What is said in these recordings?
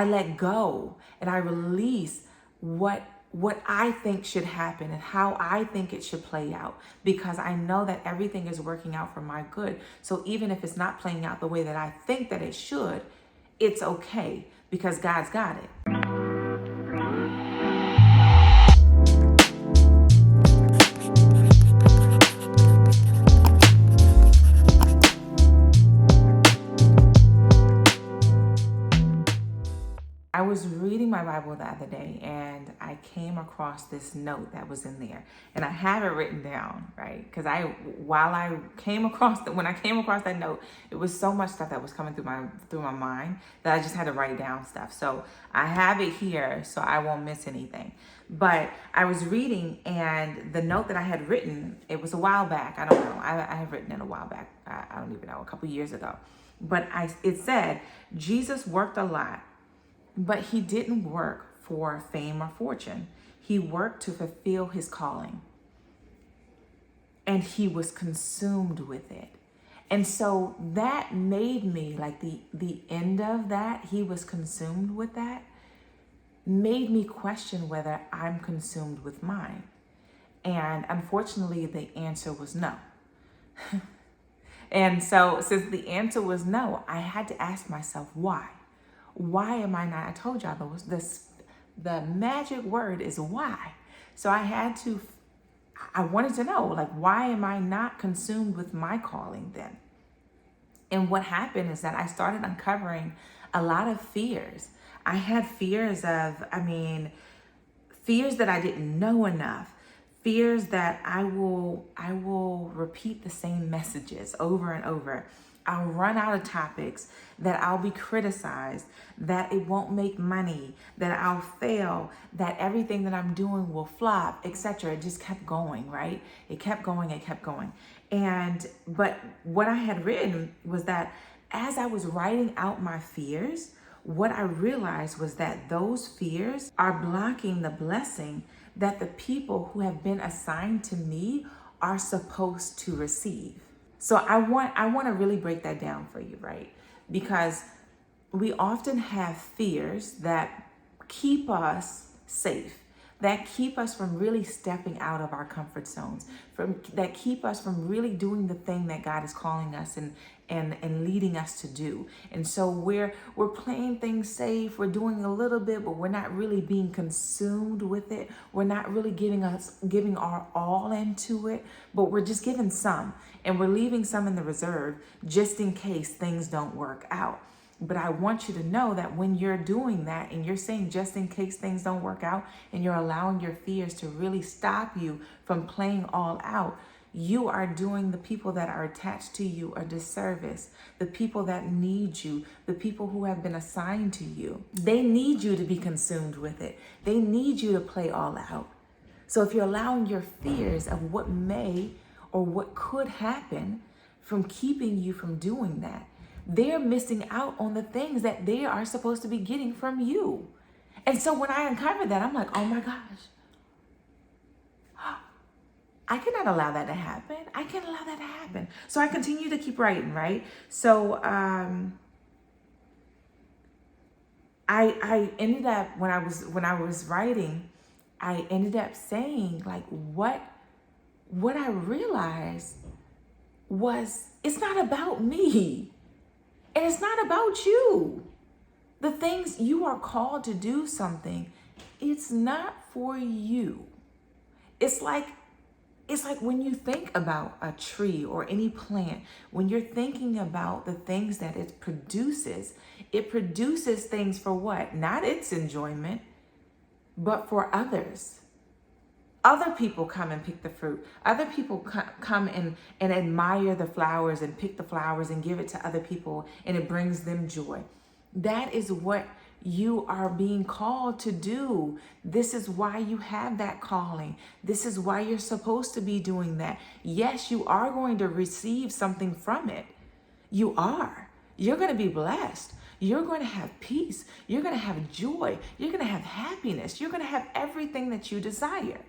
I let go and I release what I think should happen and how I think it should play out, because I know that everything is working out for my good. So even if it's not playing out the way that I think that it should, it's okay because God's got it. I was reading my Bible the other day and I came across this note that was in there, and I have it written down, right? Because when I came across that note, it was so much stuff that was coming through my mind that I just had to write down stuff. So I have it here so I won't miss anything. But I was reading, and the note that I had written, it was a while back. I don't know. I have written it a while back. I don't even know, a couple years ago. But it said, Jesus worked a lot, but he didn't work for fame or fortune. He worked to fulfill his calling. And he was consumed with it. And so that made me, like the end of that, he was consumed with that, made me question whether I'm consumed with mine. And unfortunately, the answer was no. And so since the answer was no, I had to ask myself, why? Why am I not? I told y'all the magic word is why. So I wanted to know, like, why am I not consumed with my calling then? And what happened is that I started uncovering a lot of fears. I had fears fears that I didn't know enough. Fears that I will repeat the same messages over and over. I'll run out of topics, that I'll be criticized, that it won't make money, that I'll fail, that everything that I'm doing will flop, etc. It just kept going, right? It kept going. But what I had written was that as I was writing out my fears, what I realized was that those fears are blocking the blessing that the people who have been assigned to me are supposed to receive. So I want to really break that down for you, right? Because we often have fears that keep us safe, that keep us from really stepping out of our comfort zones, that keep us from really doing the thing that God is calling us and leading us to do. And so we're playing things safe, we're doing a little bit, but we're not really being consumed with it. We're not really giving our all into it, but we're just giving some, and we're leaving some in the reserve just in case things don't work out. But I want you to know that when you're doing that and you're saying just in case things don't work out, and you're allowing your fears to really stop you from playing all out, you are doing the people that are attached to you a disservice. The people that need you, the people who have been assigned to you, they need you to be consumed with it. They need you to play all out. So if you're allowing your fears of what may or what could happen from keeping you from doing that, they're missing out on the things that they are supposed to be getting from you. And so when I uncovered that, I'm like, oh my gosh, I cannot allow that to happen. I can't allow that to happen. So I continue to keep writing, right? So I ended up, when I was writing, I ended up saying, like, what I realized was, it's not about me. And it's not about you. The things you are called to do something, it's not for you. It's like when you think about a tree or any plant, when you're thinking about the things that it produces things for what? Not its enjoyment, but for others. Other people come and pick the fruit. Other people come and admire the flowers and pick the flowers and give it to other people, and it brings them joy. That is what you are being called to do. This is why you have that calling. This is why you're supposed to be doing that. Yes, you are going to receive something from it. You are. You're going to be blessed. You're going to have peace. You're going to have joy. You're going to have happiness. You're going to have everything that you desire.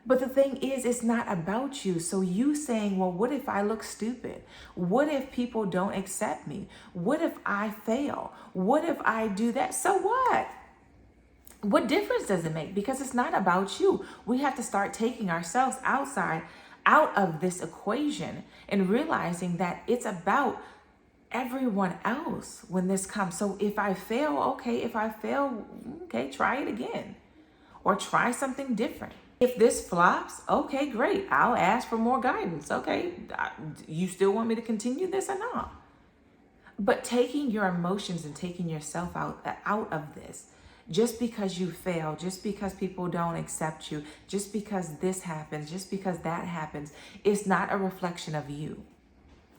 But the thing is, it's not about you. So you saying, well, what if I look stupid? What if people don't accept me? What if I fail? What if I do that? So what? What difference does it make? Because it's not about you. We have to start taking ourselves out of this equation and realizing that it's about everyone else when this comes. So if I fail, okay, try it again or try something different. If this flops, okay, great. I'll ask for more guidance. Okay, you still want me to continue this or not? But taking your emotions and taking yourself out of this, just because you fail, just because people don't accept you, just because this happens, just because that happens, is not a reflection of you.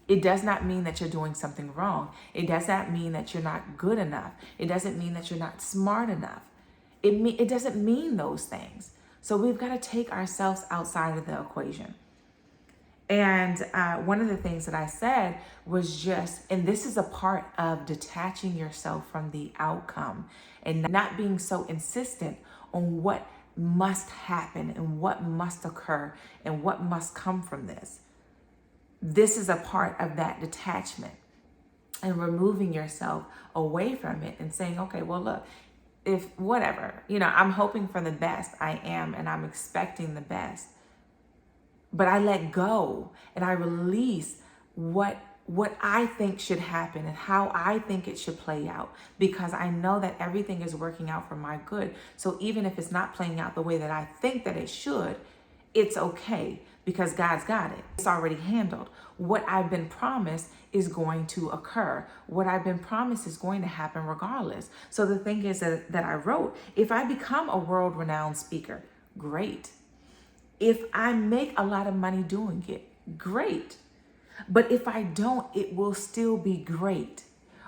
It does not mean that you're doing something wrong. It does not mean that you're not good enough. It doesn't mean that you're not smart enough. It doesn't mean those things. So we've got to take ourselves outside of the equation. And one of the things that I said was just, and this is a part of detaching yourself from the outcome and not being so insistent on what must happen and what must occur and what must come from this. This is a part of that detachment and removing yourself away from it and saying, okay, well, look, if whatever, I'm hoping for the best. I am, and I'm expecting the best. But I let go and I release what I think should happen and how I think it should play out, because I know that everything is working out for my good. So even if it's not playing out the way that I think that it should, it's okay, because God's got it. It's already handled. What I've been promised is going to occur. What I've been promised is going to happen regardless. So the thing is that I wrote, if I become a world-renowned speaker, great. If I make a lot of money doing it, great. But if I don't, it will still be great,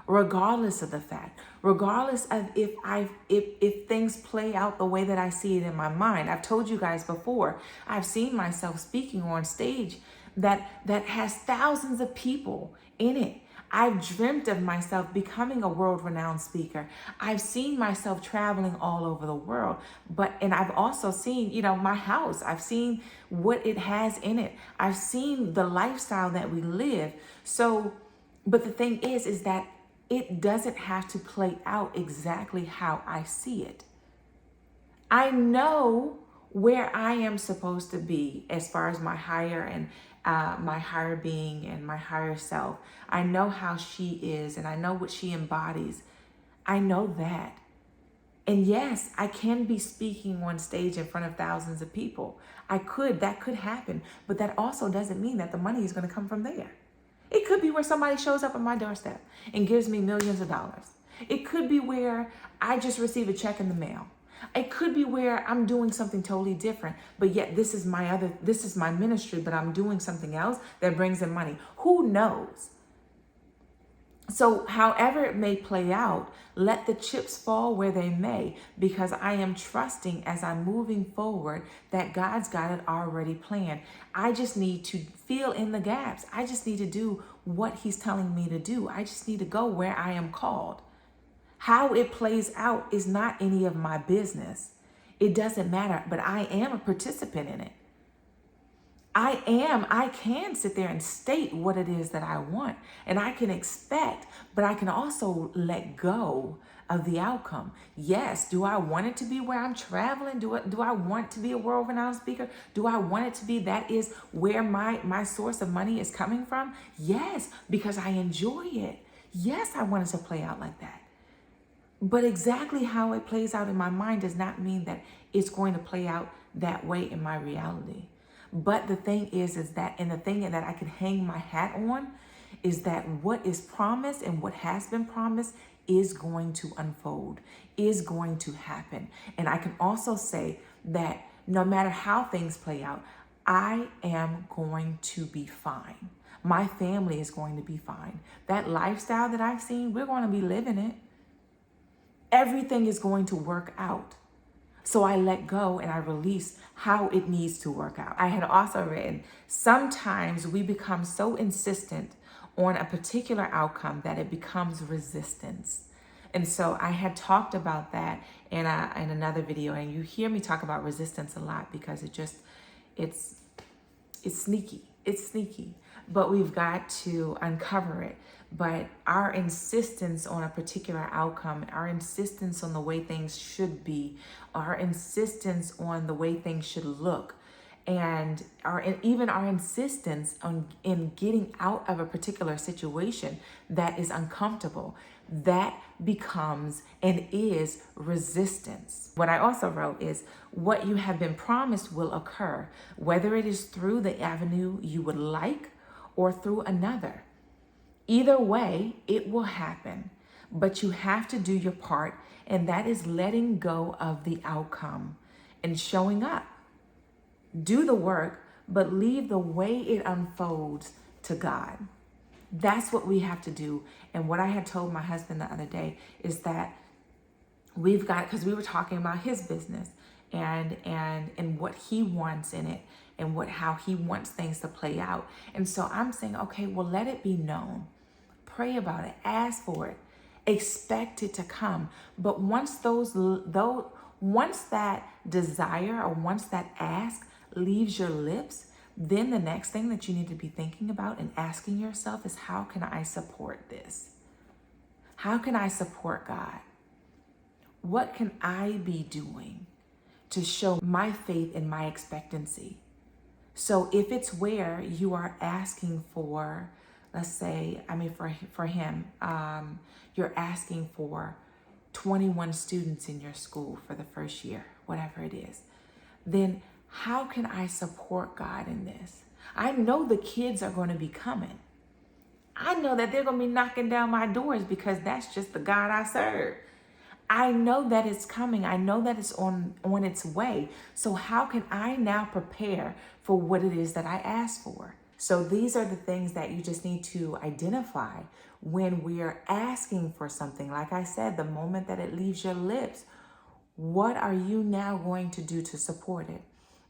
regardless of the fact, regardless of if things play out the way that I see it in my mind. I've told you guys before, I've seen myself speaking on stage that has thousands of people in it. I've dreamt of myself becoming a world-renowned speaker. I've seen myself traveling all over the world, and I've also seen, my house. I've seen what it has in it. I've seen the lifestyle that we live. So, but the thing is that it doesn't have to play out exactly how I see it. I know where I am supposed to be as far as my higher being and my higher self. I know how she is and I know what she embodies. I know that. And yes, I can be speaking on stage in front of thousands of people. That could happen, but that also doesn't mean that the money is going to come from there. It could be where somebody shows up at my doorstep and gives me millions of dollars. It could be where I just receive a check in the mail. It could be where I'm doing something totally different, but yet this is my ministry, but I'm doing something else that brings in money. Who knows? So however it may play out, let the chips fall where they may, because I am trusting as I'm moving forward that God's got it already planned. I just need to fill in the gaps. I just need to do what He's telling me to do. I just need to go where I am called. How it plays out is not any of my business. It doesn't matter, but I am a participant in it. I can sit there and state what it is that I want, and I can expect, but I can also let go of the outcome. Yes, do I want it to be where I'm traveling? Do I want to be a world-renowned speaker? Do I want it to be that is where my source of money is coming from? Yes, because I enjoy it. Yes, I want it to play out like that. But exactly how it plays out in my mind does not mean that it's going to play out that way in my reality. But the thing is that, and the thing that I can hang my hat on is that what is promised and what has been promised is going to unfold, is going to happen. And I can also say that no matter how things play out, I am going to be fine. My family is going to be fine. That lifestyle that I've seen, we're going to be living it. Everything is going to work out. So I let go and I release how it needs to work out. I had also written, sometimes we become so insistent on a particular outcome that it becomes resistance. And so I had talked about that in another video, and you hear me talk about resistance a lot because it's sneaky. It's sneaky, but we've got to uncover it. But our insistence on a particular outcome, our insistence on the way things should be, our insistence on the way things should look, and even our insistence on in getting out of a particular situation that is uncomfortable, that becomes and is resistance. What I also wrote is, what you have been promised will occur, whether it is through the avenue you would like or through another. Either way, it will happen, but you have to do your part, and that is letting go of the outcome and showing up. Do the work, but leave the way it unfolds to God. That's what we have to do. And what I had told my husband the other day is that we've got, because we were talking about his business and what he wants in it and how he wants things to play out. And so I'm saying, okay, well, let it be known. Pray about it, ask for it, expect it to come. But once that desire or once that ask leaves your lips, then the next thing that you need to be thinking about and asking yourself is, how can I support this? How can I support God? What can I be doing to show my faith and my expectancy? So if it's where you are asking for, let's say, for him, you're asking for 21 students in your school for the first year, whatever it is, then how can I support God in this? I know the kids are going to be coming. I know that they're going to be knocking down my doors because that's just the God I serve. I know that it's coming. I know that it's on its way. So how can I now prepare for what it is that I asked for? So these are the things that you just need to identify when we are asking for something. Like I said, the moment that it leaves your lips, what are you now going to do to support it?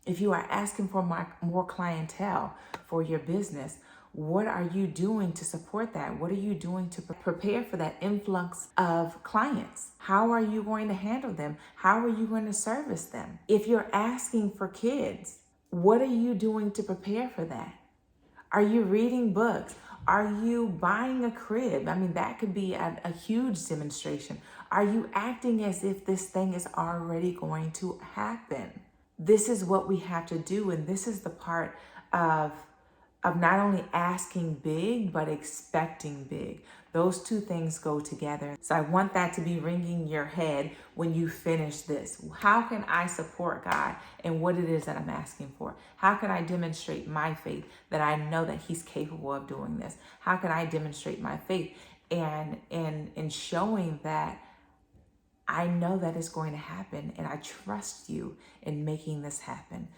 If you are asking for more clientele for your business, what are you doing to support that? What are you doing to prepare for that influx of clients? How are you going to handle them? How are you going to service them? If you're asking for kids, what are you doing to prepare for that? Are you reading books? Are you buying a crib? That could be a huge demonstration. Are you acting as if this thing is already going to happen? This is what we have to do, and this is the part of not only asking big, but expecting big. Those two things go together. So I want that to be ringing your head when you finish this. How can I support God and what it is that I'm asking for? How can I demonstrate my faith that I know that He's capable of doing this? How can I demonstrate my faith and in showing that I know that it's going to happen, and I trust you in making this happen.